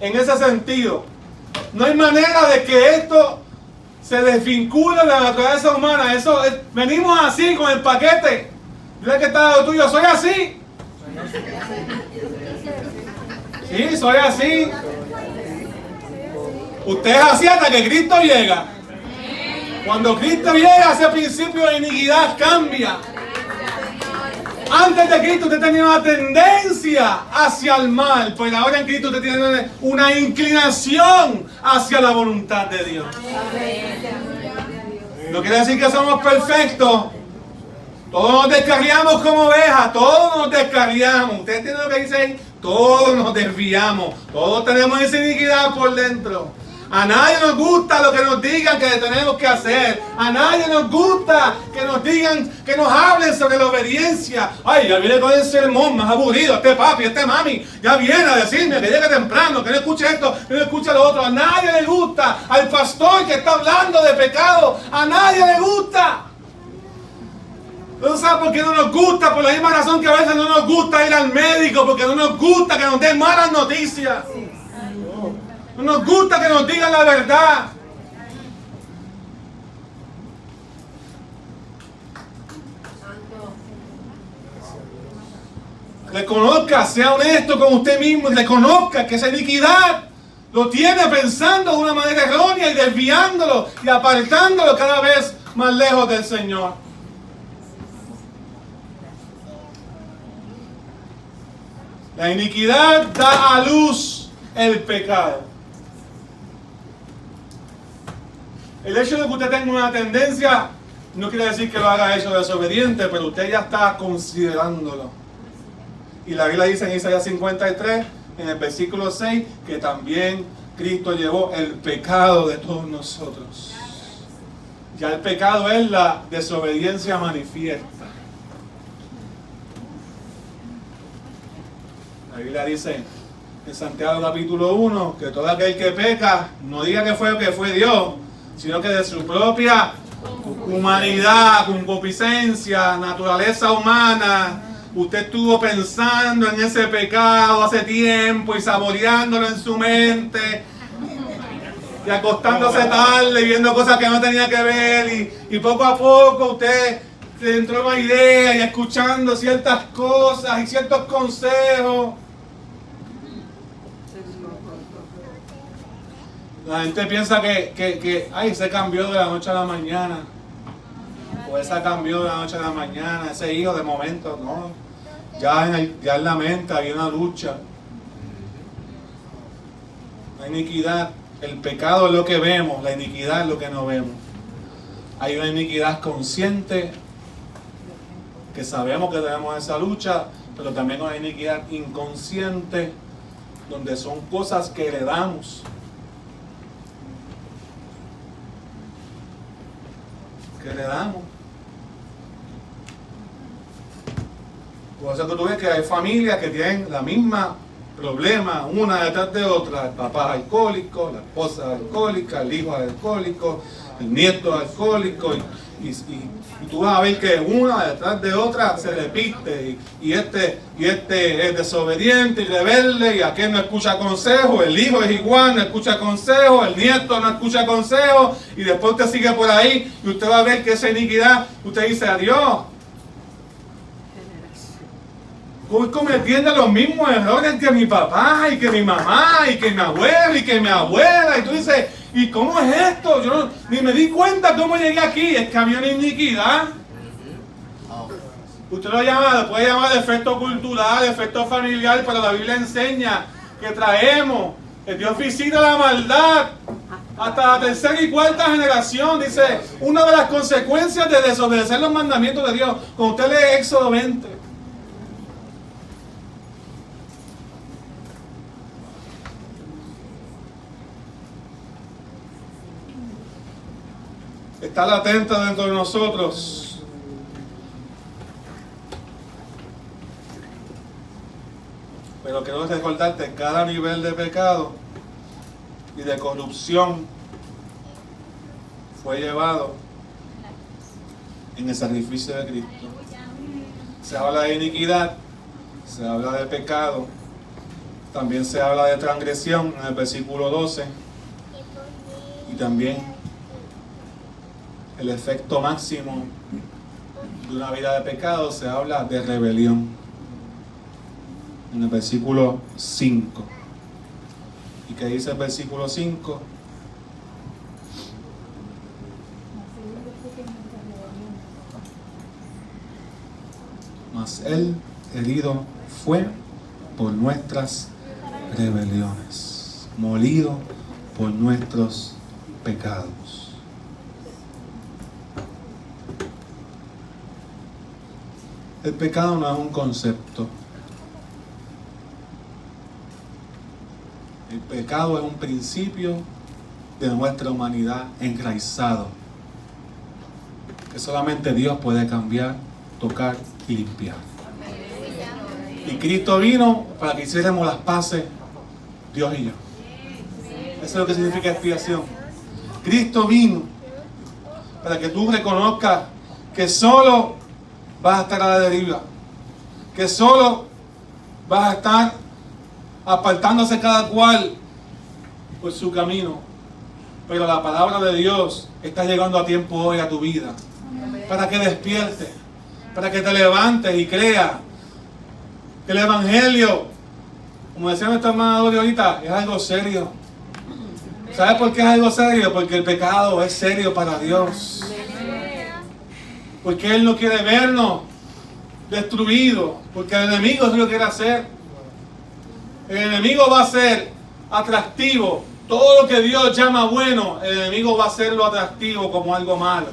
En ese sentido, no hay manera de que esto se desvincule de la naturaleza humana. Venimos así con el paquete. Dile que está lo tuyo, soy así. Sí, soy así. Usted es así hasta que Cristo llega. Cuando Cristo llega, ese principio de iniquidad cambia. Antes de Cristo usted tenía una tendencia hacia el mal, pero ahora en Cristo usted tiene una inclinación hacia la voluntad de Dios. No quiere decir que somos perfectos. Todos nos descarriamos como ovejas, todos nos descarriamos. Usted entiende lo que dice ahí, todos nos desviamos, todos tenemos esa iniquidad por dentro. A nadie nos gusta lo que nos digan que tenemos que hacer. A nadie nos gusta que nos digan, que nos hablen sobre la obediencia. Ay, ya viene con el sermón más aburrido, este papi, este mami, ya viene a decirme que llegue temprano, que no escuche esto, que no escuche lo otro. A nadie le gusta, al pastor que está hablando de pecado, a nadie le gusta. ¿No sabe por qué no nos gusta? Por la misma razón que a veces no nos gusta ir al médico, porque no nos gusta que nos den malas noticias. No nos gusta que nos digan la verdad. Reconozca, sea honesto con usted mismo y reconozca que esa iniquidad lo tiene pensando de una manera errónea y desviándolo y apartándolo cada vez más lejos del Señor. La iniquidad da a luz el pecado. El hecho de que usted tenga una tendencia no quiere decir que lo haga hecho desobediente, pero usted ya está considerándolo. Y la Biblia dice en Isaías 53, en el versículo 6, que también Cristo llevó el pecado de todos nosotros. Ya el pecado es la desobediencia manifiesta. La Biblia dice en Santiago capítulo 1 que todo aquel que peca no diga que fue Dios, sino que de su propia humanidad, concupiscencia, naturaleza humana, Usted estuvo pensando en ese pecado hace tiempo y saboreándolo en su mente. Y acostándose tarde y viendo cosas que no tenía que ver. Y poco a poco usted se entró en una idea y escuchando ciertas cosas y ciertos consejos. La gente piensa que ay, se cambió de la noche a la mañana. O esa cambió de la noche a la mañana. Ese hijo de momento, no. Ya en la mente había una lucha. La iniquidad, el pecado es lo que vemos, la iniquidad es lo que no vemos. Hay una iniquidad consciente, que sabemos que tenemos esa lucha, pero también una iniquidad inconsciente, donde son cosas que heredamos. Que heredamos. Por eso que tú ves que hay familias que tienen la misma problema, una detrás de otra. El papá es alcohólico, la esposa es alcohólica, el hijo es alcohólico, el nieto es alcohólico. Y tú vas a ver que una detrás de otra se repite. Y este es desobediente y rebelde, y aquel no escucha consejo. El hijo es igual, no escucha consejo. El nieto no escucha consejo. Y después usted sigue por ahí y usted va a ver que esa iniquidad, usted dice adiós. Voy cometiendo los mismos errores que mi papá, y que mi mamá, y que mi abuelo, y que mi abuela. Y tú dices, ¿y cómo es esto? Yo ni me di cuenta cómo llegué aquí. Es que había una iniquidad. Usted lo puede llamar efecto cultural, efecto familiar, pero la Biblia enseña que traemos el Dios visita la maldad hasta la tercera y cuarta generación. Dice, una de las consecuencias de desobedecer los mandamientos de Dios. Cuando usted lee Éxodo 20, está latente dentro de nosotros. Pero quiero recordarte, cada nivel de pecado y de corrupción fue llevado en el sacrificio de Cristo. Se habla de iniquidad, se habla de pecado, también se habla de transgresión en el versículo 12, y también el efecto máximo de una vida de pecado, se habla de rebelión en el versículo 5. ¿Y qué dice el versículo 5? Mas él herido fue por nuestras rebeliones, molido por nuestros pecados. El pecado no es un concepto. El pecado es un principio de nuestra humanidad enraizado, que solamente Dios puede cambiar, tocar y limpiar. Y Cristo vino para que hiciéramos las paces, Dios y yo. Eso es lo que significa expiación. Cristo vino para que tú reconozcas que solo vas a estar a la deriva, que solo vas a estar apartándose cada cual por su camino, pero la palabra de Dios está llegando a tiempo hoy a tu vida, para que despiertes, para que te levantes y creas que el Evangelio, como decía nuestra hermana Dori ahorita, es algo serio. ¿Sabes por qué es algo serio? Porque el pecado es serio para Dios. Porque Él no quiere vernos destruidos, porque el enemigo sí lo quiere hacer. El enemigo va a ser atractivo. Todo lo que Dios llama bueno, el enemigo va a hacerlo atractivo como algo malo.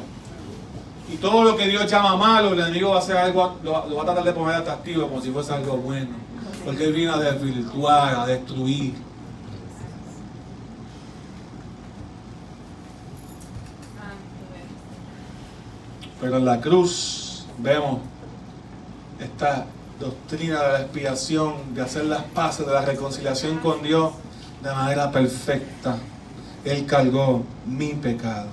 Y todo lo que Dios llama malo, el enemigo va a hacer algo, lo va a tratar de poner atractivo como si fuese algo bueno. Porque Él vino a desvirtuar, a destruir. Pero en la cruz vemos esta doctrina de la expiación, de hacer las paces, de la reconciliación con Dios de manera perfecta. Él cargó mi pecado.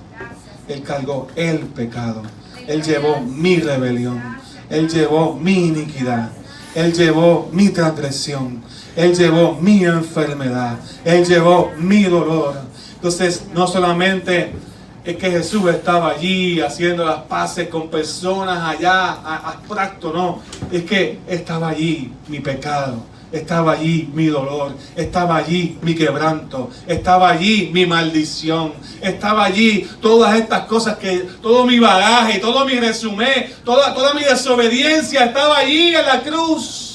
Él cargó el pecado. Él llevó mi rebelión. Él llevó mi iniquidad. Él llevó mi transgresión. Él llevó mi enfermedad. Él llevó mi dolor. Entonces, no solamente es que Jesús estaba allí haciendo las paces con personas allá, abstracto, no. Es que estaba allí mi pecado. Estaba allí mi dolor, estaba allí mi quebranto, estaba allí mi maldición, estaba allí todas estas cosas todo mi bagaje, todo mi resumen, toda mi desobediencia estaba allí en la cruz.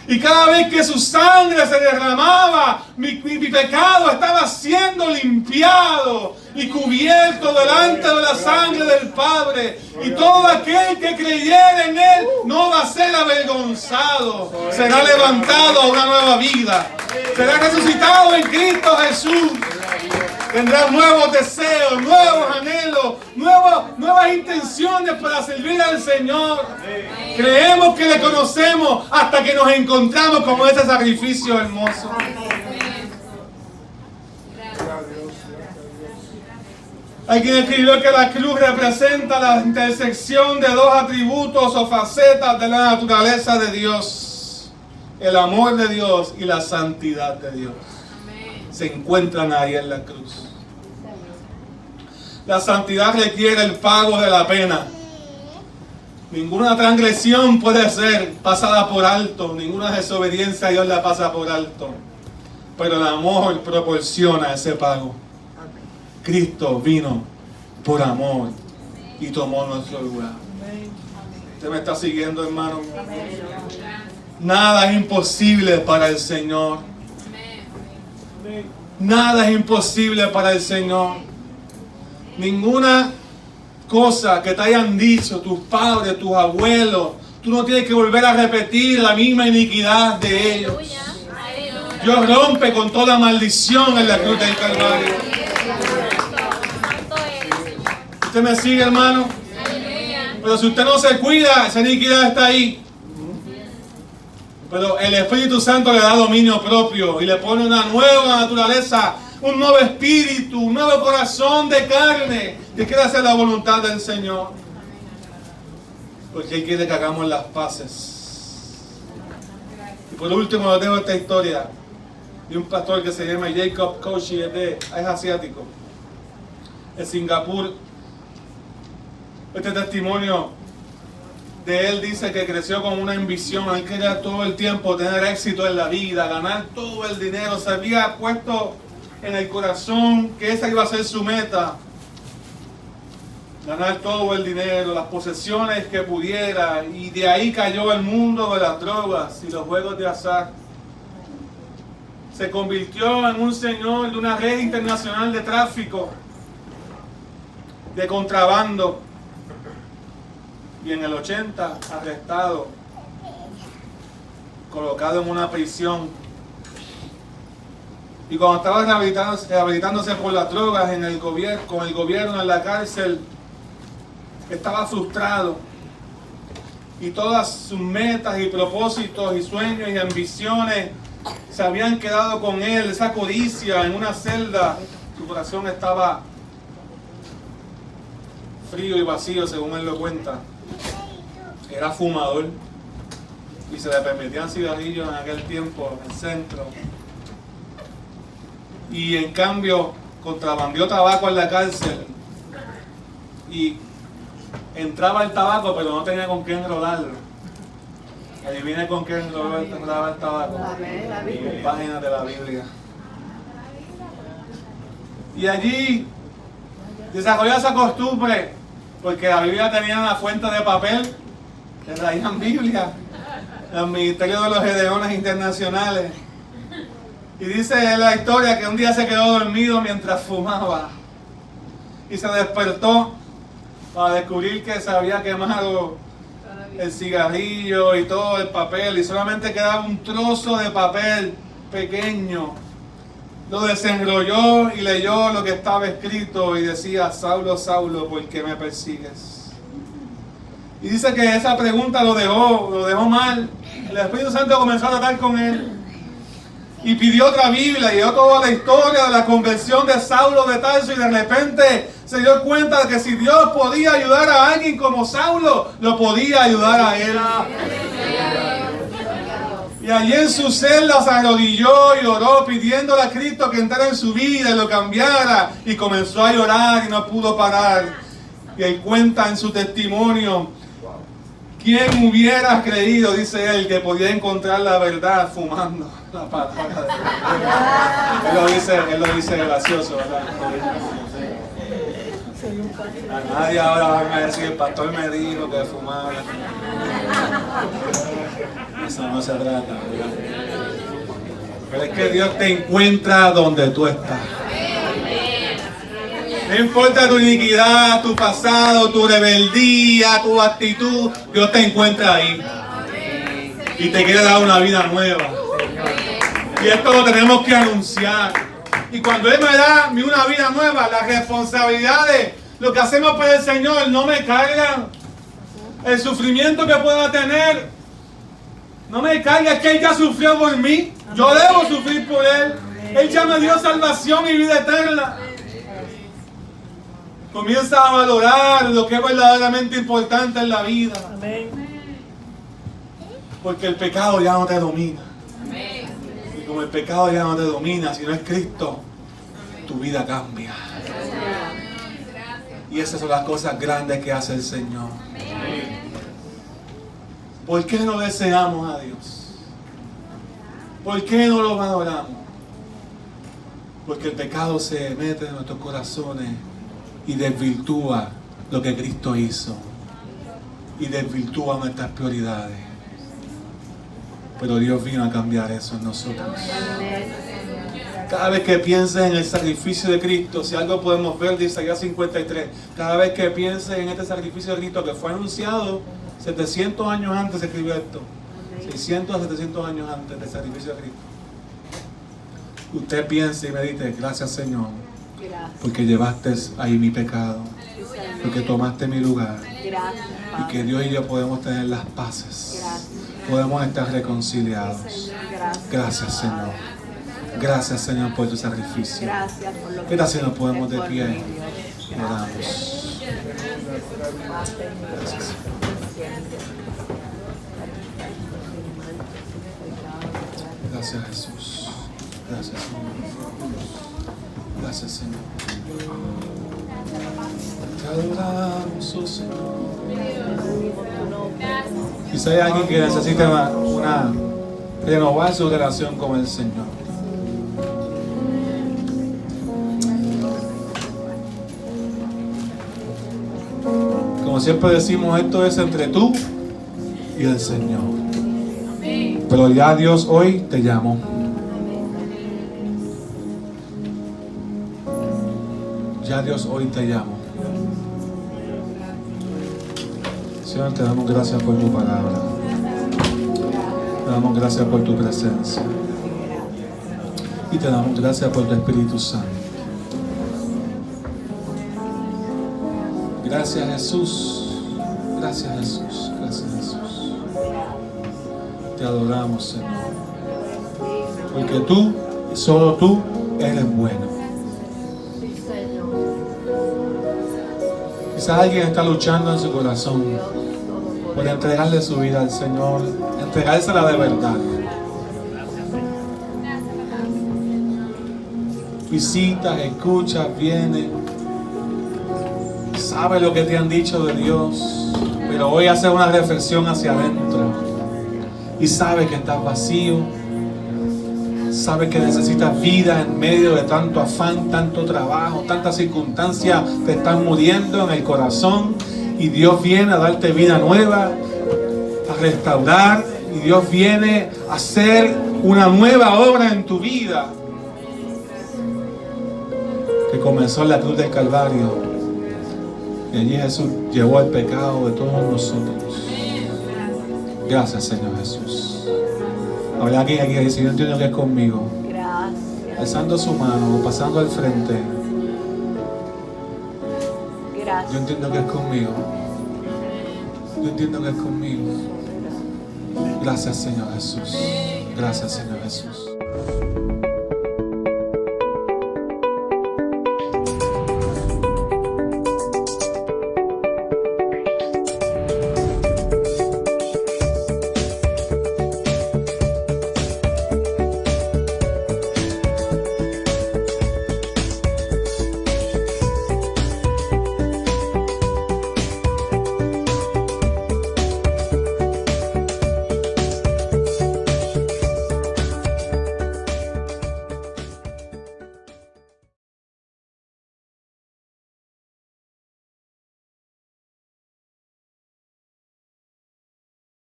Y cada vez que su sangre se derramaba, mi pecado estaba siendo limpiado y cubierto delante de la sangre del Padre. Y todo aquel que creyera en Él no va a ser avergonzado. Será levantado a una nueva vida. Será resucitado en Cristo Jesús. Tendrá nuevos deseos, nuevos anhelos, nuevas intenciones para servir al Señor. Creemos que le conocemos hasta que nos encontramos con ese sacrificio hermoso. Hay quien escribió que la cruz representa la intersección de dos atributos o facetas de la naturaleza de Dios. El amor de Dios y la santidad de Dios. Se encuentran ahí en la cruz. La santidad requiere el pago de la pena. Ninguna transgresión puede ser pasada por alto. Ninguna desobediencia a Dios la pasa por alto. Pero el amor proporciona ese pago. Cristo vino por amor y tomó nuestro lugar. ¿Usted me está siguiendo, hermano? Nada es imposible para el Señor. Nada es imposible para el Señor. Ninguna cosa que te hayan dicho tus padres, tus abuelos, tú no tienes que volver a repetir la misma iniquidad de ellos. Dios rompe con toda maldición en la cruz del Calvario. ¿Usted me sigue, hermano? Pero si usted no se cuida, esa iniquidad está ahí. Pero el Espíritu Santo le da dominio propio y le pone una nueva naturaleza, un nuevo espíritu, un nuevo corazón de carne que quiere hacer la voluntad del Señor. Porque Él quiere que hagamos las paces. Y por último les dejo esta historia de un pastor que se llama Jacob Koshi, es asiático, en Singapur. Este testimonio de él dice que creció con una ambición. Él quería todo el tiempo tener éxito en la vida, ganar todo el dinero. Se había puesto en el corazón que esa iba a ser su meta. Ganar todo el dinero, las posesiones que pudiera. Y de ahí cayó el mundo de las drogas y los juegos de azar. Se convirtió en un señor de una red internacional de tráfico, de contrabando. Y en el 80, arrestado, colocado en una prisión. Y cuando estaba rehabilitándose por las drogas con el gobierno en la cárcel, estaba frustrado. Y todas sus metas y propósitos y sueños y ambiciones se habían quedado con él. Esa codicia en una celda, su corazón estaba frío y vacío, según él lo cuenta. Era fumador y se le permitían cigarrillos en aquel tiempo en el centro. Y en cambio contrabandeó tabaco en la cárcel y entraba el tabaco, pero no tenía con qué enrolarlo. Adivine con qué enrolaba el tabaco. Con páginas de la Biblia. Y allí desarrolló esa costumbre, porque la Biblia tenía una fuente de papel, le traían Biblia, el Ministerio de los Gedeones Internacionales. Y dice en la historia que un día se quedó dormido mientras fumaba y se despertó para descubrir que se había quemado el cigarrillo y todo el papel y solamente quedaba un trozo de papel pequeño. Lo desenrolló y leyó lo que estaba escrito y decía: Saulo, Saulo, ¿por qué me persigues? Y dice que esa pregunta lo dejó mal. El Espíritu Santo comenzó a tratar con él y pidió otra Biblia y dio toda la historia de la conversión de Saulo de Tarso, y de repente se dio cuenta de que si Dios podía ayudar a alguien como Saulo, lo podía ayudar a él. Y allí en su celda se arrodilló y oró pidiéndole a Cristo que entrara en su vida y lo cambiara. Y comenzó a llorar y no pudo parar. Y él cuenta en su testimonio: ¿quién hubiera creído, dice él, que podía encontrar la verdad fumando la palabra de Dios? Él lo dice gracioso, ¿verdad? A nadie ahora van a decir: el pastor me dijo que fumaba. Eso no se trata, ¿verdad? Pero es que Dios te encuentra donde tú estás. No importa tu iniquidad, tu pasado, tu rebeldía, tu actitud, Dios te encuentra ahí. Y te quiere dar una vida nueva. Y esto lo tenemos que anunciar. Y cuando Él me da una vida nueva, las responsabilidades, lo que hacemos por el Señor, no me cargan. El sufrimiento que pueda tener, no me carga. Es que Él ya sufrió por mí. Yo debo sufrir por Él. Él ya me dio salvación y vida eterna. Comienza a valorar lo que es verdaderamente importante en la vida. Porque el pecado ya no te domina. Y como el pecado ya no te domina, si no es Cristo, tu vida cambia. Y esas son las cosas grandes que hace el Señor. ¿Por qué no deseamos a Dios? ¿Por qué no lo valoramos? Porque el pecado se mete en nuestros corazones y desvirtúa lo que Cristo hizo. Y desvirtúa nuestras prioridades. Pero Dios vino a cambiar eso en nosotros. Cada vez que pienses en el sacrificio de Cristo, si algo podemos ver de Isaías 53, cada vez que pienses en este sacrificio de Cristo que fue anunciado 700 años antes, se escribió esto. 600 a 700 años antes del sacrificio de Cristo. Usted piense y medite: gracias, Señor, porque llevaste ahí mi pecado, porque tomaste mi lugar, y que Dios y yo podemos tener las paces, podemos estar reconciliados. Gracias, Señor. Gracias, Señor, por tu sacrificio. Gracias, nos podemos de pie. Oramos. Gracias. Gracias, Jesús. Gracias, Señor. Gracias, Señor. Te adoramos, oh Señor. Quizá hay alguien que necesita renovar su relación con el Señor. Como siempre decimos, esto es entre tú y el Señor. Pero ya Dios hoy te llamó. Ya Dios hoy te llamó. Señor, te damos gracias por tu palabra. Te damos gracias por tu presencia. Y te damos gracias por tu Espíritu Santo. Gracias, Jesús. Gracias, Jesús. Gracias, Jesús. Te adoramos, Señor. Porque tú, y solo tú, eres bueno. Quizás alguien está luchando en su corazón por entregarle su vida al Señor, entregársela de verdad. Visitas, escuchas, vienes, sabes lo que te han dicho de Dios, pero hoy haces una reflexión hacia adentro y sabes que estás vacío, sabes que necesitas vida en medio de tanto afán, tanto trabajo, tantas circunstancias, te están muriendo en el corazón y Dios viene a darte vida nueva, a restaurar, y Dios viene a hacer una nueva obra en tu vida que comenzó en la cruz del Calvario, y allí Jesús llevó el pecado de todos nosotros. Gracias, Señor Jesús. Habrá alguien aquí que dice: yo entiendo que es conmigo. Gracias. Alzando su mano o pasando al frente. Gracias. Yo entiendo que es conmigo. Yo entiendo que es conmigo. Gracias, Señor Jesús. Gracias, Señor Jesús.